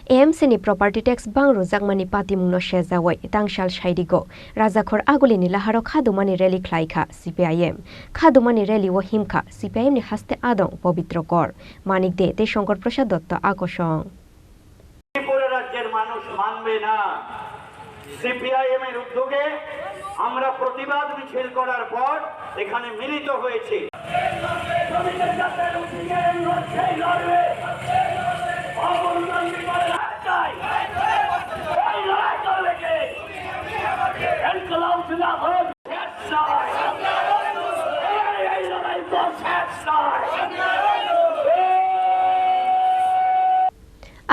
AMC ni property tax Bangrwjakmani Patimungni Sejawi tangshal shaidigo Rajakhor Aguli ni Laharo Khadumani rally Khlaikha CPIM Khadumani rally o himkha CPIM ni haste adong Pobitrokor Manik de te Shankar Prasad Dotto আকর্ষণ ত্রিপুরা রাজ্যের মানুষ মানবে না CPIM এর উদ্যোগে আমরা প্রতিবাদ মিছিল করার পর এখানে মিলিত হয়েছি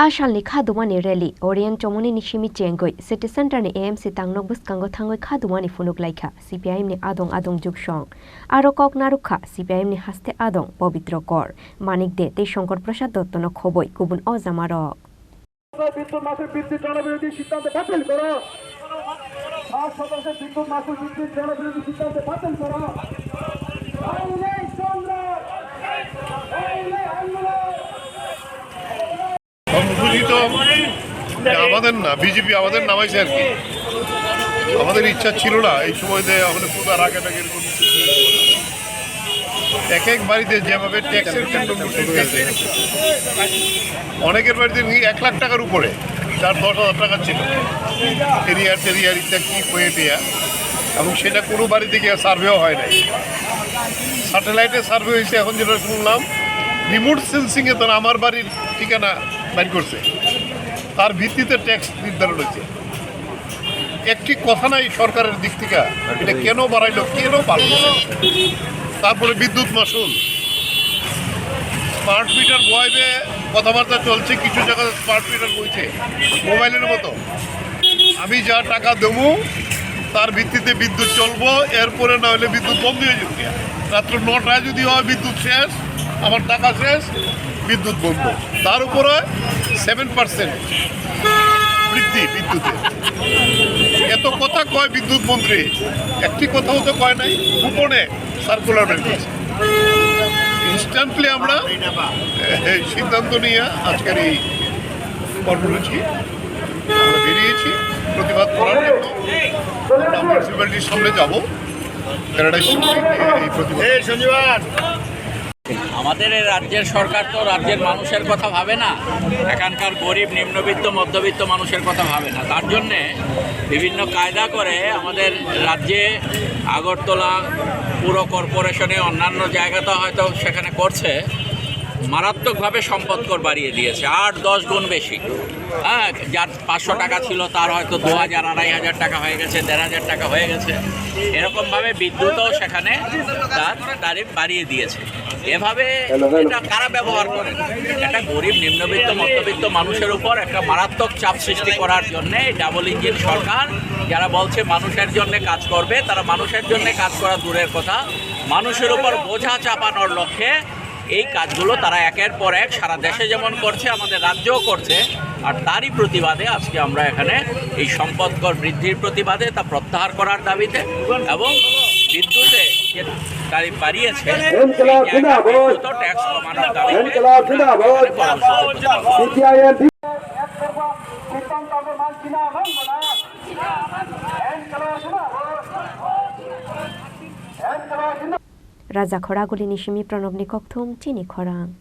Ashalni Khadumani rally Orient Chomoni ni Shimi Chengoi City Center ni AMC Tangnok Buskango Thangoi Khadumani Funuk Khlaikha CPIM ni adong Jukshong Aro Kok Narukha CPIM ni haste adong Pobitrokor Manik de te Shankar Prasad Dotto no khoboi kubun ozamarok বিদ্যুৎ মাসের বৃদ্ধি জনবিরোধী সিদ্ধান্ত বাতিল করো 5% বিদ্যুৎ মাসের বৃদ্ধি জনবিরোধী সিদ্ধান্ত বাতিল করো আমাদের না বিজেপি আমাদের নামাইছে আর কি আমাদের ইচ্ছা ছিল না এই সময় আমাদের পূজার আগে এক এক বাড়িতে যেভাবে ট্যাক্সের কেন্দ্র অনেকের বাড়িতে 1 লাখ টাকার উপরে যার 10,000 টাকা ছিল এরিয়ার কি হয়ে এবং সেটা কোনো বাড়িতে গিয়ে সার্ভেও হয় নাই স্যাটেলাইটে সার্ভে হয়েছে এখন যেটা শুনলাম রিমোট সেন্সিংয়ে তারা আমার বাড়ির ঠিকানা বাইর করছে তার ভিত্তিতে ট্যাক্স নির্ধারণ হয়েছে একটি কথা নাই সরকারের দিক থেকে এটা কেন বাড়াইলো কেন বাড়লো তারপরে বিদ্যুৎ মাশুল স্মার্ট মিটার বয়বে কথাবার্তা চলছে কিছু জায়গায় স্মার্ট মিটার বইছে মোবাইলের মতো আমি যা টাকা দেবো তার ভিত্তিতে বিদ্যুৎ চলবো এরপরে না হলে বিদ্যুৎ বন্ধ হয়ে যাবে রাত্র 9টায় যদি হয় বিদ্যুৎ শেষ আমার টাকা শেষ বিদ্যুৎ বন্ধ তার উপরে 7% বৃদ্ধি বিদ্যুতের এত কথা কয় বিদ্যুৎ মন্ত্রী একটি কথাও তো কয় নাই গোপনে সার্কুলার বের করেছে ইনস্ট্যান্টলি আমরা এই সিদ্ধান্ত নিয়ে আজকের এই কর্মসূচি আমরা বেরিয়েছি প্রতিবাদ করার জন্য আমরা মিউনিসিপ্যালিটির সামনে যাব এই প্রতিবাদ আমাদের এই রাজ্যের সরকার তো রাজ্যের মানুষের কথা ভাবে না এখানকার গরিব নিম্নবিত্ত মধ্যবিত্ত মানুষের কথা ভাবে না তার জন্যে বিভিন্ন কায়দা করে আমাদের রাজ্যে আগরতলা পুর কর্পোরেশনে অন্যান্য জায়গাতে হয়তো সেখানে করছে মারাত্মকভাবে সম্পদ কর বাড়িয়ে দিয়েছে 8-10 গুণ বেশি হ্যাঁ যার 500 টাকা ছিল তার হয়তো 2,000-2,500 টাকা হয়ে গেছে 1,500 টাকা হয়ে গেছে এরকমভাবে বিদ্যুৎও সেখানে তার তারিফ বাড়িয়ে দিয়েছে এভাবে এটা কারা ব্যবহার করে একটা গরিব নিম্নবিত্ত মধ্যবিত্ত মানুষের উপর একটা মারাত্মক চাপ সৃষ্টি করার জন্যে ডাবল ইঞ্জিন সরকার যারা বলছে মানুষের জন্য কাজ করবে তারা মানুষের জন্য কাজ করা দূরের কথা মানুষের উপর বোঝা চাপানোর লক্ষ্যে এই কাজগুলো তারা একের পর এক সারা দেশে যেমন করছে আমাদের রাজ্যও করছে আর তারই প্রতিবাদে আজকে আমরা এখানে এই সম্পদ কর বৃদ্ধির প্রতিবাদে তা প্রত্যাহার করার দাবিতে এবং বিদ্যুতে যে তারিফ বাড়িয়েছে ট্যাক্স কমানোর দাবিতে Rajakhor Aguli ni Shimi Pranobni Kokthum Chini Khorang